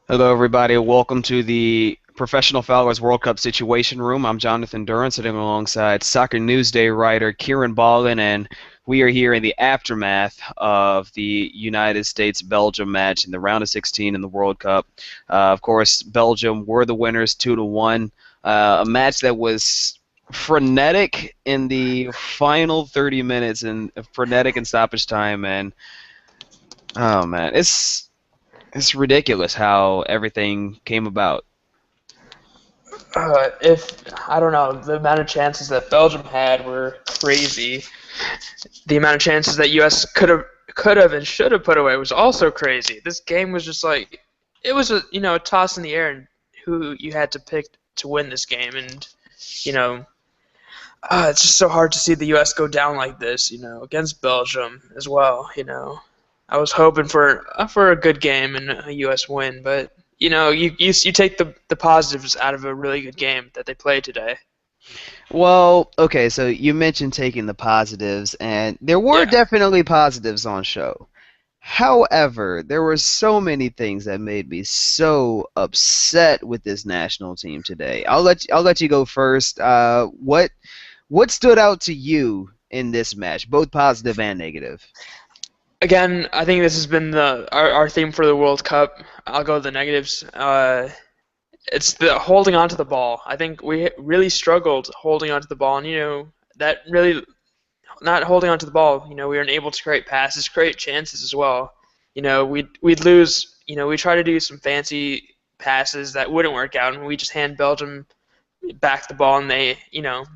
Hello, everybody. Welcome to the Professional Foulers World Cup Situation Room. I'm Jonathan Duran, sitting alongside Soccer Newsday writer Kieran Ballin, and we are here in the aftermath of the United States-Belgium match in the round of 16 in the World Cup. Of course, Belgium were the winners, 2-1. A match that was frenetic in the final 30 minutes and frenetic in stoppage time, and oh man, it's ridiculous how everything came about. If I don't know, the amount of chances that Belgium had were crazy. The amount of chances that U.S. could have and should have put away was also crazy. This game was just like it was a toss in the air and who you had to pick to win this game, and you know it's just so hard to see the U.S. go down like this. Against Belgium as well. I was hoping for a good game and a U.S. win, but you take the positives out of a really good game that they played today. Well, okay, so you mentioned taking the positives, and there were Yeah. definitely positives on show. However, there were so many things that made me so upset with this national team today. I'll let you go first. What stood out to you in this match, both positive and negative? Again, I think this has been our theme for the World Cup. I'll go with the negatives. It's the holding on to the ball. I think we really struggled holding on to the ball, and that really not holding on to the ball. We weren't able to create passes, create chances as well. We'd lose. We try to do some fancy passes that wouldn't work out, and we just hand Belgium back the ball, and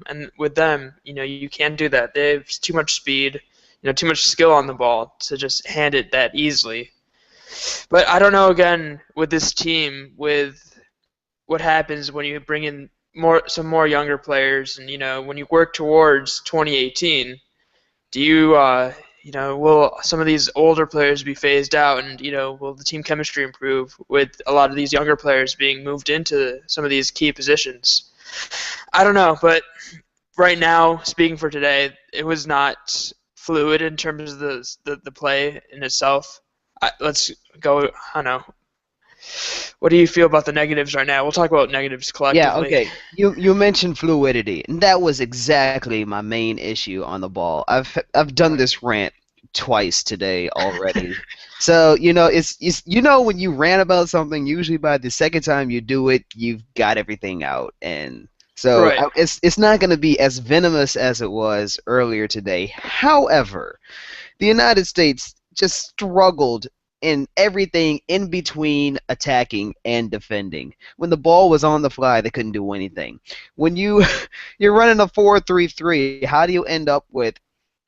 and with them, you can't do that. They have too much speed, too much skill on the ball to just hand it that easily. But I don't know, again, with this team, with what happens when you bring in some more younger players, and when you work towards 2018, do will some of these older players be phased out, and will the team chemistry improve with a lot of these younger players being moved into some of these key positions? I don't know, but right now, speaking for today, it was not fluid in terms of the play in itself. Let's go. I don't know. What do you feel about the negatives right now? We'll talk about negatives Yeah, collectively. okay. You mentioned fluidity, and that was exactly my main issue on the ball. I've done this rant twice today already. So, it's when you rant about something, usually by the second time you do it, you've got everything out. And so Right. it's not going to be as venomous as it was earlier today. However, the United States just struggled in everything in between attacking and defending. When the ball was on the fly, they couldn't do anything. When you're running a 4-3-3, how do you end up with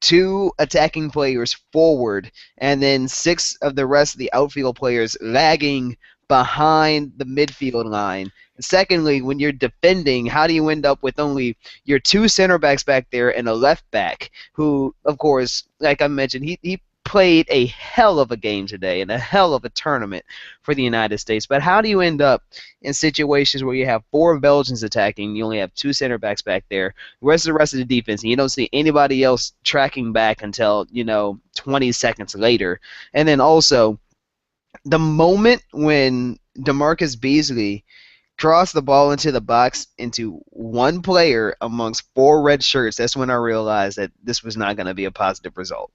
two attacking players forward and then six of the rest of the outfield players lagging behind the midfield line? Secondly, when you're defending, how do you end up with only your two center backs back there and a left back who, of course, like I mentioned, he played a hell of a game today and a hell of a tournament for the United States. But how do you end up in situations where you have four Belgians attacking, you only have two center backs back there, the rest of the defense, and you don't see anybody else tracking back until 20 seconds later? And then also the moment when DeMarcus Beasley crossed the ball into the box into one player amongst four red shirts, that's when I realized that this was not going to be a positive result.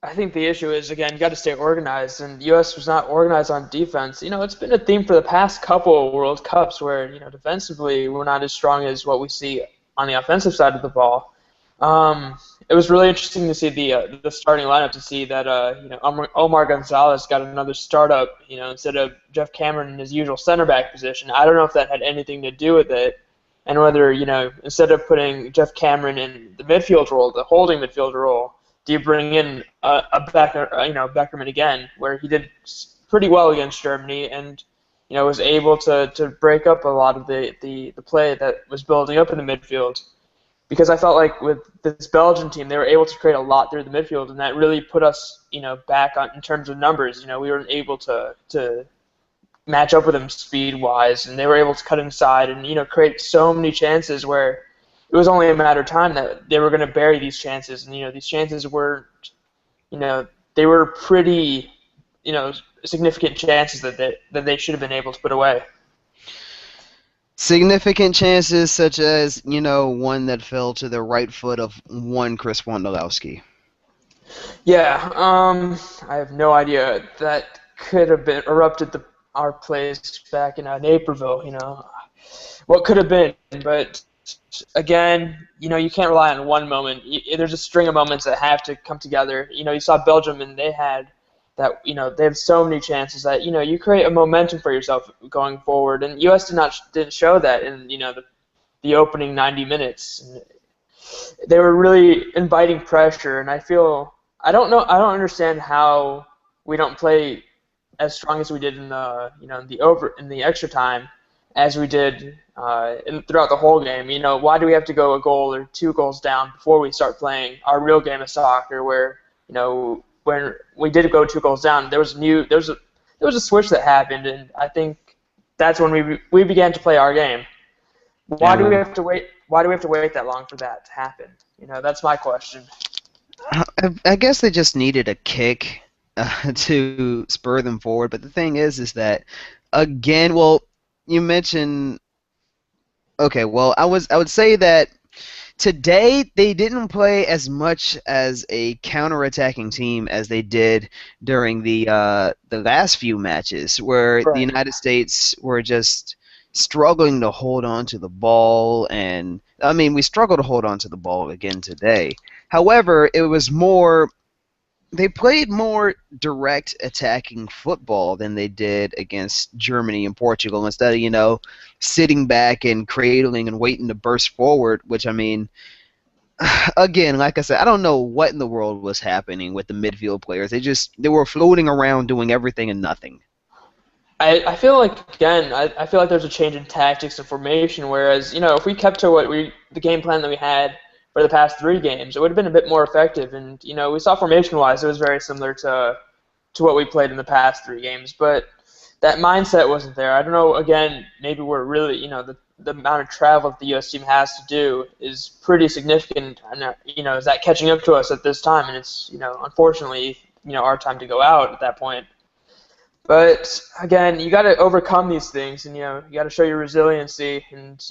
I think the issue is, again, you got to stay organized, and the U.S. was not organized on defense. It's been a theme for the past couple of World Cups where, defensively we're not as strong as what we see on the offensive side of the ball. It was really interesting to see the starting lineup, to see that Omar Gonzalez got another startup, instead of Jeff Cameron in his usual center back position. I don't know if that had anything to do with it, and whether instead of putting Jeff Cameron in the midfield role, the holding midfield role, do you bring in Beckerman again, where he did pretty well against Germany, and was able to break up a lot of the play that was building up in the midfield. Because I felt like with this Belgian team, they were able to create a lot through the midfield, and that really put us, back on in terms of numbers. We weren't able to match up with them speed-wise, and they were able to cut inside and create so many chances where it was only a matter of time that they were going to bury these chances. And these chances were, they were pretty, significant chances that they should have been able to put away. Significant chances such as, one that fell to the right foot of one Chris Wondolowski. Yeah, I have no idea. That could have been erupted our place back in Naperville. What could have been, but again, you can't rely on one moment. There's a string of moments that have to come together. You saw Belgium, and they had that. They have so many chances that you create a momentum for yourself going forward. And U.S. didn't show that in the opening 90 minutes. And they were really inviting pressure, and I don't know, I don't understand how we don't play as strong as we did in the extra time as we did throughout the whole game. Why do we have to go a goal or 2 goals down before we start playing our real game of soccer? Where when we did go 2 goals down, there was a switch that happened, and I think that's when we began to play our game. Why do we have to wait? Why do we have to wait that long for that to happen? That's my question. I guess they just needed a kick to spur them forward. But the thing is that, again, well, you mentioned. Okay, well, I would say that today they didn't play as much as a counterattacking team as they did during the last few matches, where the United States were just struggling to hold on to the ball, and I mean we struggled to hold on to the ball again today. However, they played more direct attacking football than they did against Germany and Portugal, instead of, sitting back and cradling and waiting to burst forward, which, I mean, again, like I said, I don't know what in the world was happening with the midfield players. They were floating around doing everything and nothing. I feel like, again, I feel like there's a change in tactics and formation, whereas, if we kept to the game plan that we had for the past 3 games, it would have been a bit more effective. And, we saw formation-wise, it was very similar to what we played in the past 3 games. But that mindset wasn't there. I don't know, again, maybe we're really, the amount of travel that the U.S. team has to do is pretty significant. And, is that catching up to us at this time? And it's, unfortunately, our time to go out at that point. But, again, you got to overcome these things, and, you got to show your resiliency. And,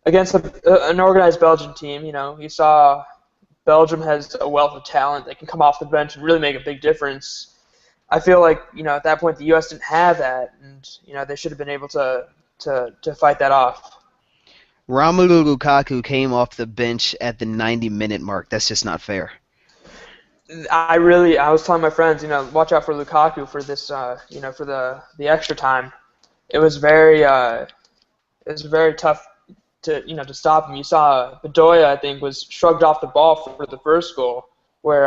against an organized Belgian team, you saw Belgium has a wealth of talent that can come off the bench and really make a big difference. I feel like, at that point the U.S. didn't have that, and, they should have been able to fight that off. Romelu Lukaku came off the bench at the 90-minute mark. That's just not fair. I was telling my friends, watch out for Lukaku for this, for the extra time. It was very tough to stop him. You saw Bedoya, I think, was shrugged off the ball for the first goal, where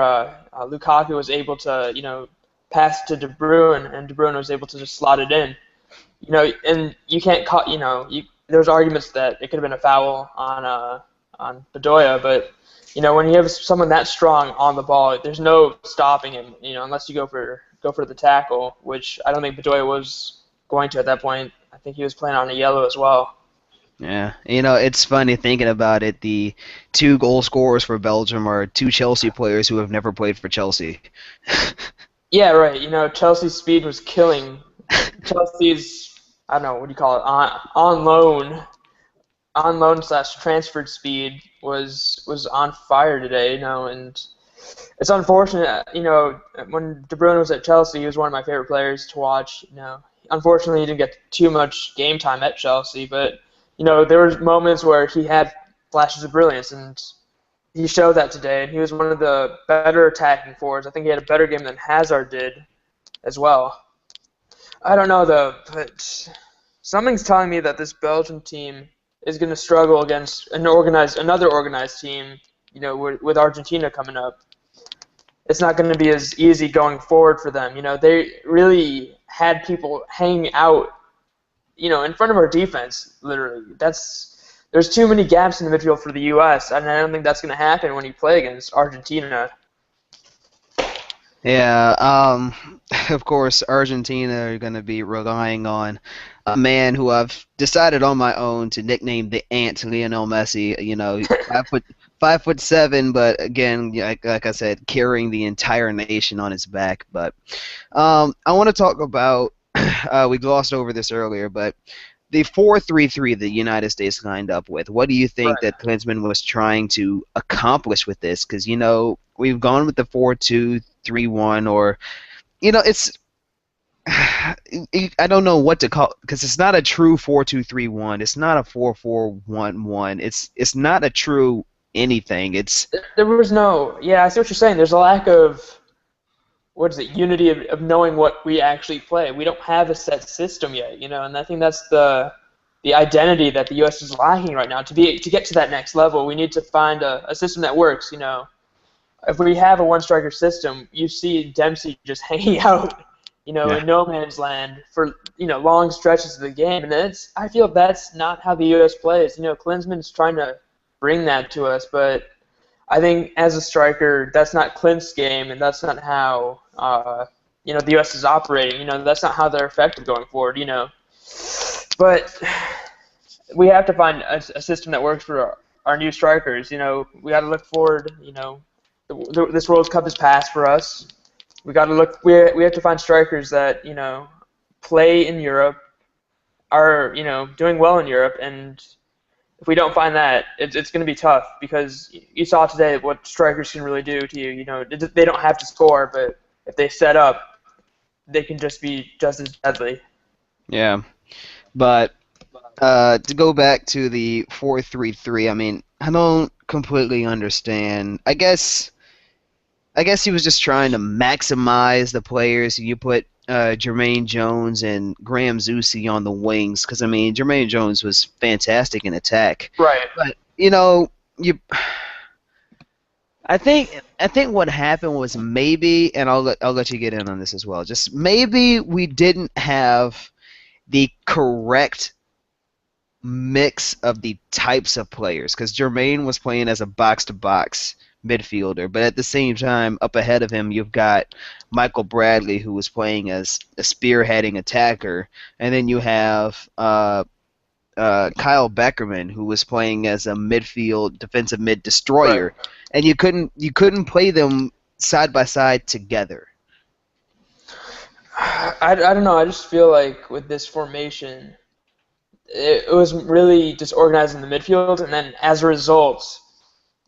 Lukaku was able to, pass to De Bruyne, and De Bruyne was able to just slot it in. And you can't call, there's arguments that it could have been a foul on Bedoya, but when you have someone that strong on the ball, there's no stopping him, unless you go for the tackle, which I don't think Bedoya was going to at that point. I think he was playing on a yellow as well. Yeah, it's funny thinking about it. The 2 goal scorers for Belgium are 2 Chelsea players who have never played for Chelsea. Yeah, right. Chelsea's speed was killing. Chelsea's, I don't know, what do you call it, on loan / transferred speed was on fire today, and it's unfortunate, when De Bruyne was at Chelsea, he was one of my favorite players to watch, Unfortunately, he didn't get too much game time at Chelsea, but, there were moments where he had flashes of brilliance, and he showed that today, and he was one of the better attacking forwards. I think he had a better game than Hazard did as well. I don't know, though, but something's telling me that this Belgian team is going to struggle against another organized team, with Argentina coming up. It's not going to be as easy going forward for them. They really had people hanging out, in front of our defense, literally. There's too many gaps in the midfield for the U.S., and I don't think that's going to happen when you play against Argentina. Yeah, of course, Argentina are going to be relying on a man who I've decided on my own to nickname the Ant, Lionel Messi. You know, 5'7", but again, yeah, like I said, carrying the entire nation on his back. But I want to talk about. We glossed over this earlier, but the 4-3-3 the United States lined up with. What do you think Right. that Klinsmann was trying to accomplish with this? Because we've gone with the 4-2-3-1, or it's I don't know what to call, because it's not a true 4-2-3-1. It's not a 4-4-1-1. It's not a true anything. It's There was no, yeah, I see what you're saying. There's a lack of, what is it, unity of knowing what we actually play. We don't have a set system yet, and I think that's the identity that the U.S. is lacking right now. To get to that next level, we need to find a system that works. If we have a one-striker system, you see Dempsey just hanging out, yeah, in no man's land for long stretches of the game, and I feel that's not how the U.S. plays. Klinsmann's trying to bring that to us, but I think as a striker, that's not Clint's game, and that's not how the U.S. is operating. That's not how they're effective going forward. But we have to find a system that works for our new strikers. We got to look forward. This World Cup is past for us. We got to look. We have to find strikers that play in Europe, are doing well in Europe, and if we don't find that, it's going to be tough because you saw today what strikers can really do to you. They don't have to score, but if they set up, they can just be just as deadly. yeah. But to go back to the 4-3-3, I mean, I don't completely understand. I guess he was just trying to maximize the players. You put Jermaine Jones and Graham Zusi on the wings because I mean Jermaine Jones was fantastic in attack, Right. but you. I think what happened was maybe, and I'll let you get in on this as well. Just maybe we didn't have the correct mix of the types of players because Jermaine was playing as a box to box midfielder, but at the same time, up ahead of him, you've got Michael Bradley who was playing as a spearheading attacker, and then you have Kyle Beckerman who was playing as a midfield defensive mid Right. destroyer, and you couldn't play them side by side together. I don't know. I just feel like with this formation, it was really disorganized in the midfield, and then as a result,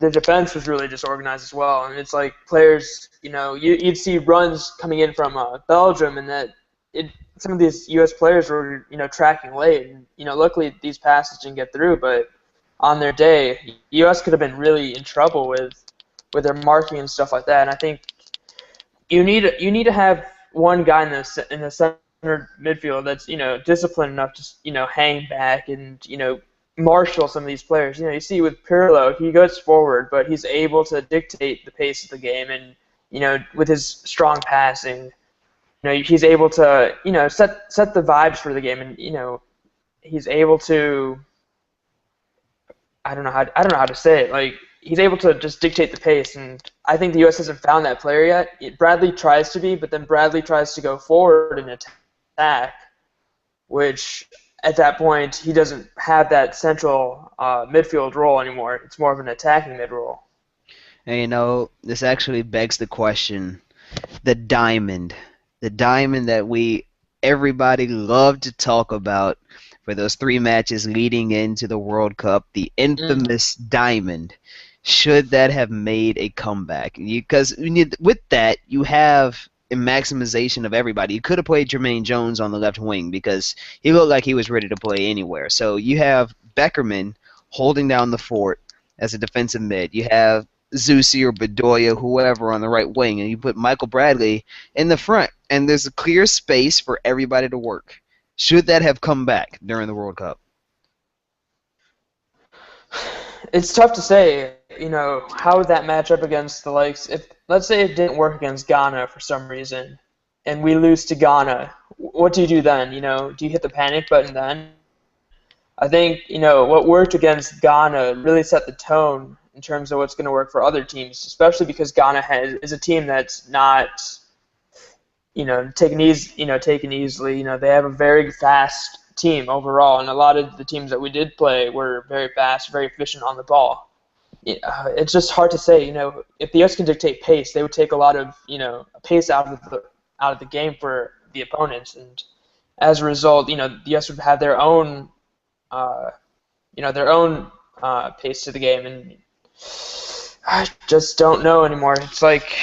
the defense was really disorganized as well. And it's like players, you'd see runs coming in from Belgium, and some of these U.S. players were, tracking late. And, luckily these passes didn't get through, but on their day, U.S. could have been really in trouble with their marking and stuff like that. And I think you need to have one guy in the center midfield that's disciplined enough to hang back and marshal some of these players. You see with Pirlo, he goes forward, but he's able to dictate the pace of the game, and with his strong passing, he's able to set the vibes for the game, and he's able to I don't know how to say it. Like he's able to just dictate the pace, and I think the U.S. hasn't found that player yet. Bradley tries to be, but then Bradley tries to go forward and attack, which at that point he doesn't have that central midfield role anymore. It's more of an attacking mid role. And this actually begs the question: the diamond, the diamond that we everybody loved to talk about for those three matches leading into the World Cup, the Mm. infamous diamond. Should that have made a comeback? Because with that, you have a maximization of everybody. You could have played Jermaine Jones on the left wing because he looked like he was ready to play anywhere. So you have Beckerman holding down the fort as a defensive mid. You have Zusi or Bedoya, whoever, on the right wing, and you put Michael Bradley in the front, and there's a clear space for everybody to work. Should that have come back during the World Cup? It's tough to say, how would that match up against the likes. If let's say it didn't work against Ghana for some reason, and we lose to Ghana, what do you do then? Do you hit the panic button then? I think, what worked against Ghana really set the tone in terms of what's going to work for other teams, especially because Ghana is a team that's not. taken easily. They have a very fast team overall, and a lot of the teams that we did play were very fast, very efficient on the ball. It's just hard to say. If the U.S. can dictate pace, they would take a lot of pace out of the game for the opponents, and as a result, the U.S. would have uh, their own pace to the game, and I just don't know anymore. It's like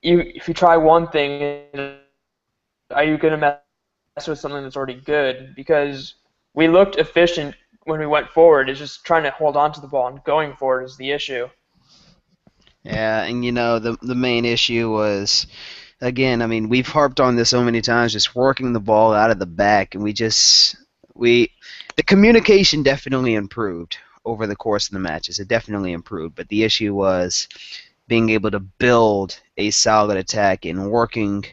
if you try one thing, are you going to mess with something that's already good? Because we looked efficient when we went forward. It's just trying to hold on to the ball and going forward is the issue. Yeah, and the main issue was, again, I mean, we've harped on this so many times, just working the ball out of the back, and we the communication definitely improved over the course of the matches. It definitely improved, but the issue was being able to build a solid attack and working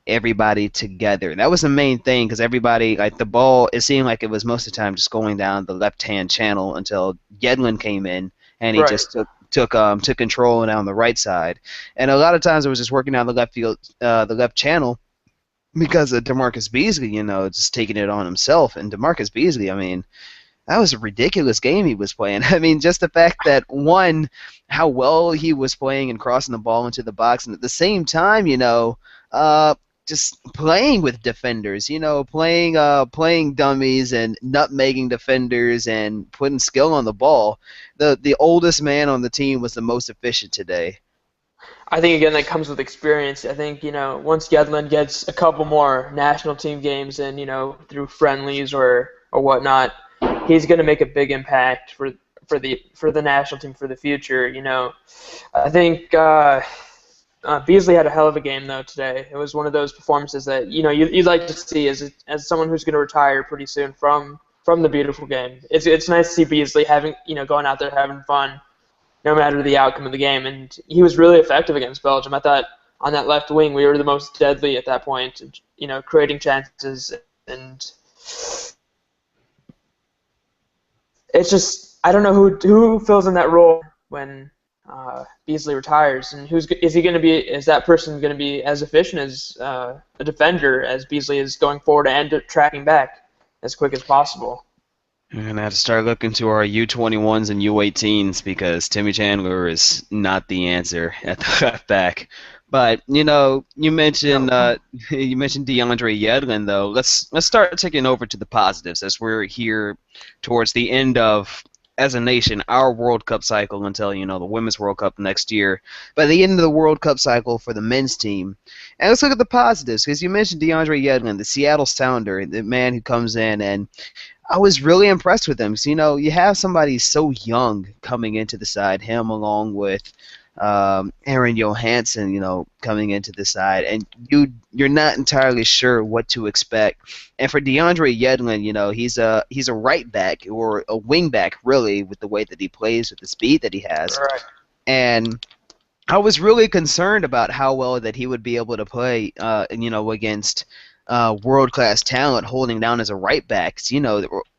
everybody together. That was the main thing because everybody, like the ball, it seemed like it was most of the time just going down the left-hand channel until Yedlin came in and he Right. just took control down the right side. And a lot of times it was just working down the left field, the left channel because of DeMarcus Beasley, just taking it on himself. And DeMarcus Beasley, I mean, that was a ridiculous game he was playing. I mean, just the fact that one, how well he was playing and crossing the ball into the box, and at the same time, uh, just playing with defenders, playing dummies and nutmegging defenders and putting skill on the ball. The oldest man on the team was the most efficient today. I think again that comes with experience. I think once Yedlin gets a couple more national team games and through friendlies or whatnot, he's going to make a big impact for the national team for the future. I think Beasley had a hell of a game though today. It was one of those performances that you'd like to see as someone who's going to retire pretty soon from the beautiful game. It's nice to see Beasley having going out there having fun no matter the outcome of the game. And he was really effective against Belgium. I thought on that left wing we were the most deadly at that point, creating chances. And it's just I don't know who fills in that role when Beasley retires, and is that person going to be as efficient as a defender as Beasley is going forward and tracking back as quick as possible. We're gonna have to start looking to our U21s and U18s because Timmy Chandler is not the answer at the left back. But you mentioned No. you mentioned DeAndre Yedlin though. Let's start taking over to the positives as we're here towards the end of, as a nation, our World Cup cycle until the Women's World Cup next year. By the end of the World Cup cycle for the men's team, and let's look at the positives because you mentioned DeAndre Yedlin, the Seattle Sounder, the man who comes in and I was really impressed with him. So, you have somebody so young coming into the side, him along with Aron Johannsson, coming into the side, and you're not entirely sure what to expect. And for DeAndre Yedlin, he's a right back or a wing back, really, with the way that he plays, with the speed that he has. Right. And I was really concerned about how well that he would be able to play, against world-class talent holding down as a right back. 'Cause,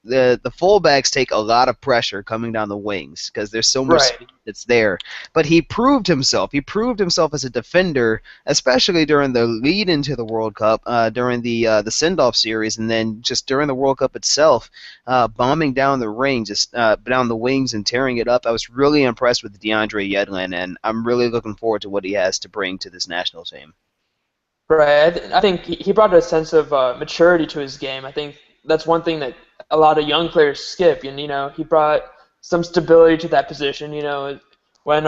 the fullbacks take a lot of pressure coming down the wings because there's so much Right. speed that's there. But he proved himself. He proved himself as a defender, especially during the lead into the World Cup, during the send-off series, and then just during the World Cup itself, bombing down the ring, just down the wings and tearing it up. I was really impressed with DeAndre Yedlin, and I'm really looking forward to what he has to bring to this national team. Right. I think he brought a sense of maturity to his game. I think that's one thing that a lot of young players skip. And he brought some stability to that position. When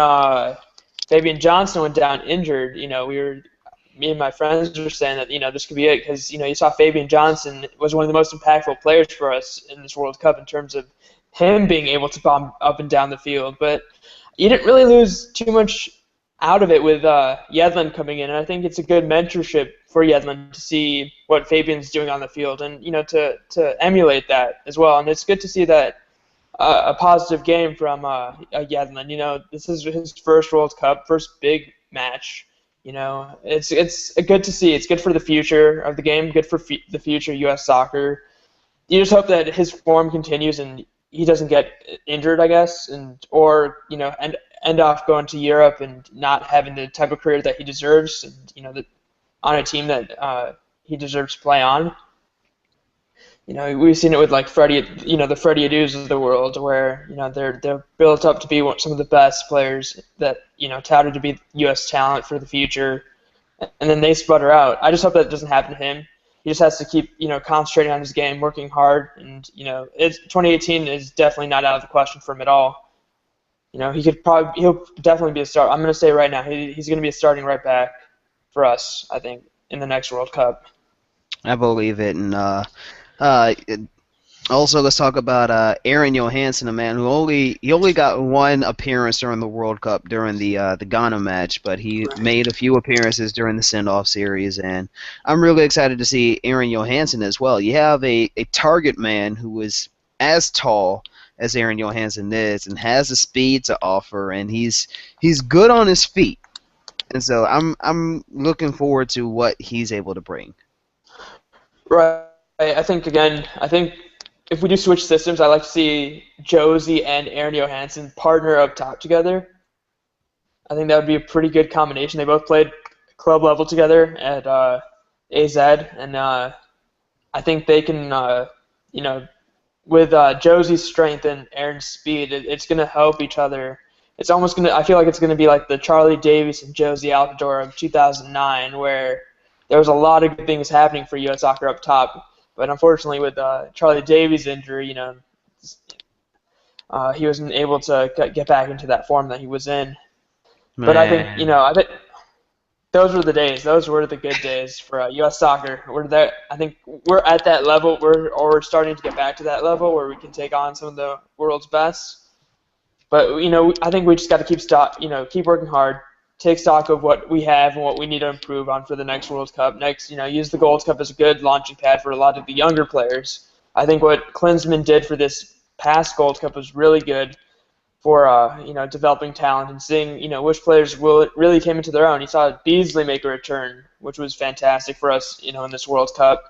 Fabian Johnson went down injured, me and my friends were saying that this could be it because you saw Fabian Johnson was one of the most impactful players for us in this World Cup in terms of him being able to bomb up and down the field. But you didn't really lose too much out of it with Yedlin coming in, and I think it's a good mentorship for Yedlin to see what Fabian's doing on the field, and to emulate that as well. And it's good to see that a positive game from Yedlin. This is his first World Cup, first big match. It's good to see. It's good for the future of the game, good for the future U.S. soccer. You just hope that his form continues and he doesn't get injured, I guess, or end off going to Europe and not having the type of career that he deserves. And on a team that he deserves to play on. We've seen it with like Freddie, the Freddie Adus of the world, where they're built up to be some of the best players that touted to be U.S. talent for the future, and then they sputter out. I just hope that doesn't happen to him. He just has to keep concentrating on his game, working hard, and 2018 is definitely not out of the question for him at all. He'll definitely be a start. I'm going to say right now he's going to be a starting right back for us, I think, in the next World Cup. I believe it, and also let's talk about Aron Johannsson, a man who only got one appearance during the World Cup during the Ghana match, but he made a few appearances during the send-off series, and I'm really excited to see Aron Johannsson as well. You have a target man who is as tall as Aron Johannsson is and has the speed to offer, and he's good on his feet, and so I'm looking forward to what he's able to bring. Right. I think if we do switch systems, I'd like to see Josie and Aron Johannsson partner up top together. I think that would be a pretty good combination. They both played club level together at AZ, and I think they can, with Josie's strength and Aron's speed, it's going to help each other. It's almost going to, I feel like it's going to be like the Charlie Davies and Josie Altidore of 2009, where there was a lot of good things happening for U.S. soccer up top. But unfortunately, with Charlie Davies' injury, he wasn't able to get back into that form that he was in. Man. But I think those were the days. Those were the good days for U.S. soccer. I think we're at that level. We're starting to get back to that level where we can take on some of the world's best. But I think we just got to keep working hard. Take stock of what we have and what we need to improve on for the next World Cup. Use the Gold Cup as a good launching pad for a lot of the younger players. I think what Klinsmann did for this past Gold Cup was really good for developing talent and seeing which players really came into their own. You saw Beasley make a return, which was fantastic for us in this World Cup.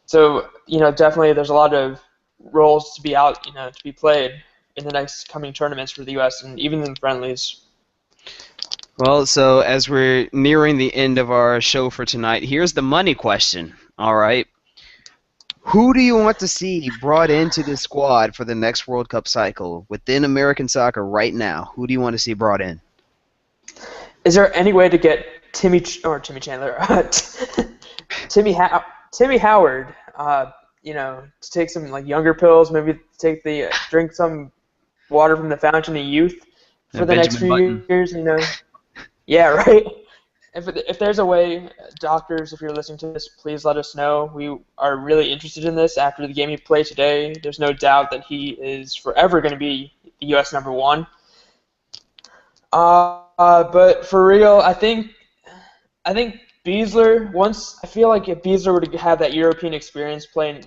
So definitely there's a lot of roles to be out to be played in the next coming tournaments for the U.S. and even in the friendlies. Well, so as we're nearing the end of our show for tonight, here's the money question. All right. Who do you want to see brought into the squad for the next World Cup cycle within American soccer right now? Who do you want to see brought in? Is there any way to get Timmy Chandler, Timmy Howard, to take some younger pills, maybe drink some water from the fountain of youth for the next few years, Yeah, right. If there's a way, doctors, if you're listening to this, please let us know. We are really interested in this. After the game he played today, there's no doubt that he is forever going to be the U.S. number one. But for real, I think Beasler. I feel like if Beasler were to have that European experience playing,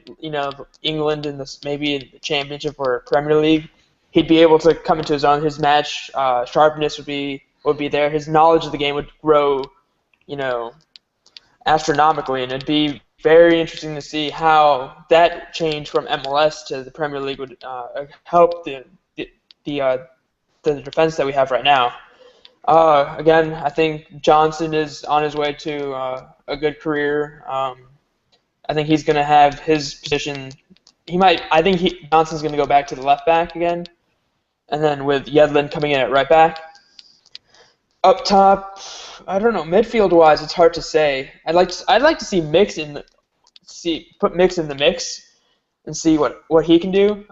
England in maybe in the Championship or Premier League, he'd be able to come into his own. His match sharpness would be there. His knowledge of the game would grow, astronomically, and it'd be very interesting to see how that change from MLS to the Premier League would help the defense that we have right now. Again, I think Johnson is on his way to a good career. I think he's going to have his position. Johnson's going to go back to the left back again, and then with Yedlin coming in at right back. Up top, I don't know. Midfield-wise, it's hard to say. I'd like to see put Mix in the mix and see what he can do.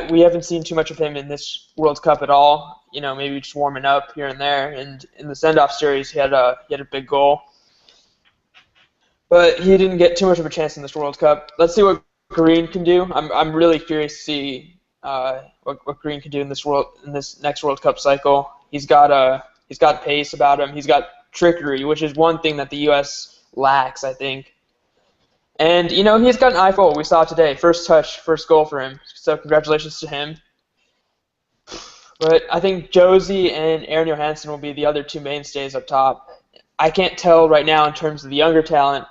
We haven't seen too much of him in this World Cup at all. Maybe just warming up here and there. And in the send-off series, he had a big goal, but he didn't get too much of a chance in this World Cup. Let's see what Green can do. I'm really curious to see what Green can do in this next World Cup cycle. He's got pace about him. He's got trickery, which is one thing that the U.S. lacks, I think. And, he's got an eye for what we saw today. First touch, first goal for him. So congratulations to him. But I think Josie and Aron Johannsson will be the other two mainstays up top. I can't tell right now in terms of the younger talent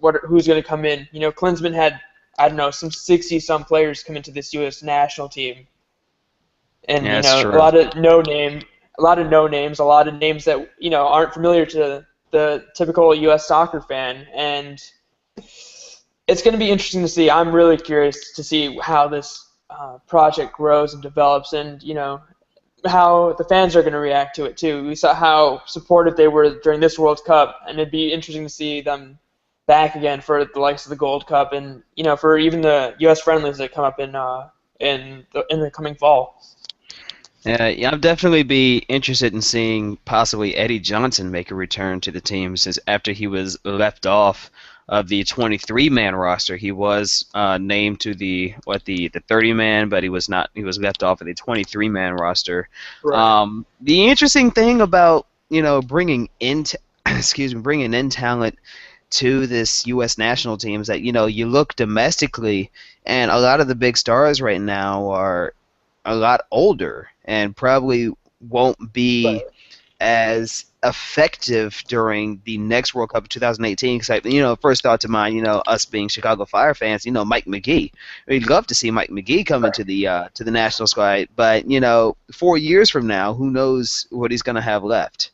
who's going to come in. Klinsmann had, some 60-some players come into this U.S. national team. And, yeah, a lot of no names, a lot of names that, aren't familiar to the typical U.S. soccer fan, and it's going to be interesting to see. I'm really curious to see how this project grows and develops, and how the fans are going to react to it too. We saw how supportive they were during this World Cup, and it'd be interesting to see them back again for the likes of the Gold Cup, and for even the U.S. friendlies that come up in the coming fall. Yeah, I'd definitely be interested in seeing possibly Eddie Johnson make a return to the team since after he was left off of the 23-man roster. He was named to the 30-man, but he was not. He was left off of the 23-man roster. Right. The interesting thing about bringing in bringing in talent to this U.S. national team is that you look domestically, and a lot of the big stars right now are a lot older and probably won't be Right. as effective during the next World Cup of 2018. Because first thought to mind, us being Chicago Fire fans, Mike McGee. We'd love to see Mike McGee come into the national squad, but 4 years from now, who knows what he's going to have left.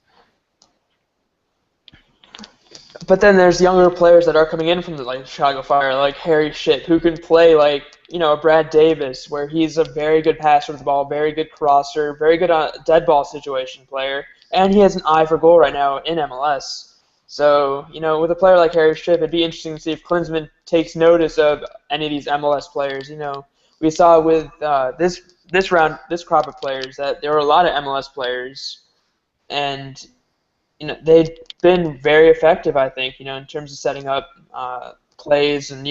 But then there's younger players that are coming in from the Chicago Fire, like Harry Ship, who can play a Brad Davis, where he's a very good passer of the ball, very good crosser, very good dead ball situation player, and he has an eye for goal right now in MLS. So with a player like Harry Ship, it'd be interesting to see if Klinsmann takes notice of any of these MLS players. We saw with this crop of players that there were a lot of MLS players, and they've been very effective, I think, in terms of setting up plays and,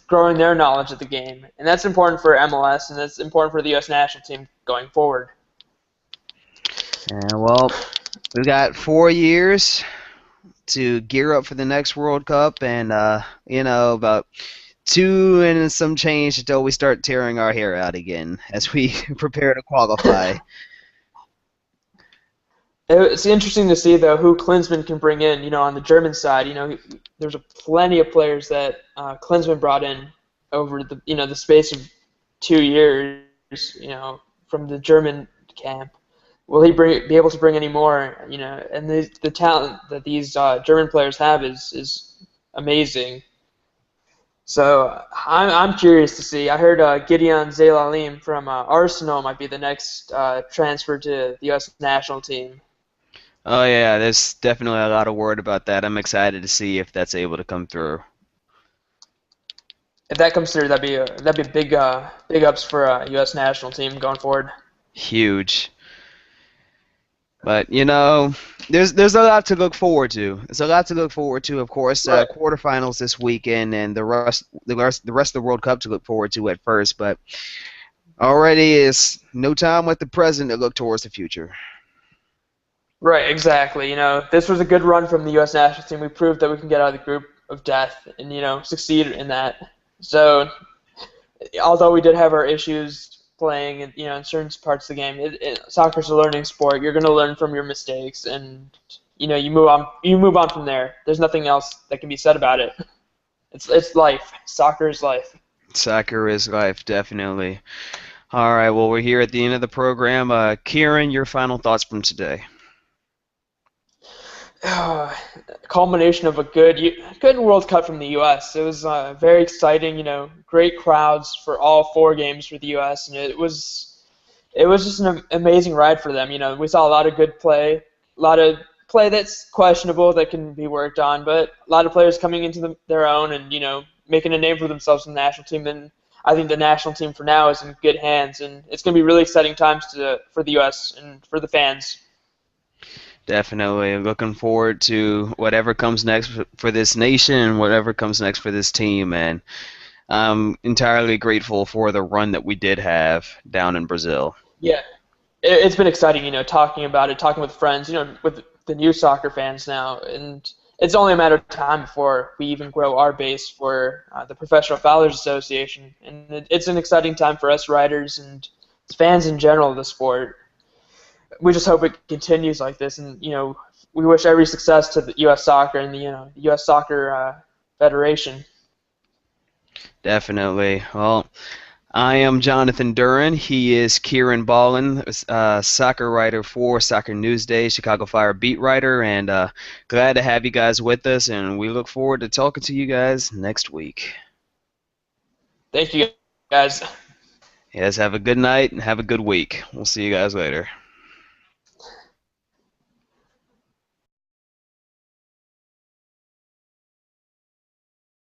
growing their knowledge of the game. And that's important for MLS, and that's important for the U.S. national team going forward. Well, we've got 4 years to gear up for the next World Cup, and, about 2 and some change until we start tearing our hair out again as we prepare to qualify. It's interesting to see, though, who Klinsmann can bring in, on the German side. There's plenty of players that Klinsmann brought in over the space of 2 years, from the German camp. Will he be able to bring any more? And the talent that these German players have is amazing. So I'm curious to see. I heard Gideon Zelalem from Arsenal might be the next transfer to the U.S. national team. Oh yeah, there's definitely a lot of word about that. I'm excited to see if that's able to come through. If that comes through, that'd be big ups for U.S. national team going forward. Huge. But there's a lot to look forward to. There's a lot to look forward to. Of course, Right. quarterfinals this weekend, and the rest of the World Cup to look forward to at first. But already is no time with the present to look towards the future. Right, exactly. This was a good run from the U.S. national team. We proved that we can get out of the group of death and succeed in that. So, although we did have our issues playing, in certain parts of the game, soccer's a learning sport. You're going to learn from your mistakes, and you move on. You move on from there. There's nothing else that can be said about it. It's life. Soccer is life. Soccer is life, definitely. All right, well, we're here at the end of the program. Kieran, your final thoughts from today. Culmination of a good World Cup from the U.S. It was very exciting. Great crowds for all 4 games for the U.S. and it was just an amazing ride for them. We saw a lot of good play, a lot of play that's questionable that can be worked on, but a lot of players coming into their own and making a name for themselves in the national team. And I think the national team for now is in good hands, and it's going to be really exciting times for the U.S. and for the fans. Definitely looking forward to whatever comes next for this nation, whatever comes next for this team, and I'm entirely grateful for the run that we did have down in Brazil. Yeah, it's been exciting, talking about it, talking with friends, with the new soccer fans now, and it's only a matter of time before we even grow our base for the Professional Foulers Association, and it's an exciting time for us writers and fans in general of the sport. We just hope it continues like this, and we wish every success to the U.S. Soccer and the U.S. Soccer Federation. Definitely. Well, I am Jonathan Duran. He is Kieran Ballin, soccer writer for Soccer Newsday, Chicago Fire beat writer, and glad to have you guys with us. And we look forward to talking to you guys next week. Thank you, guys. You guys have a good night and have a good week. We'll see you guys later.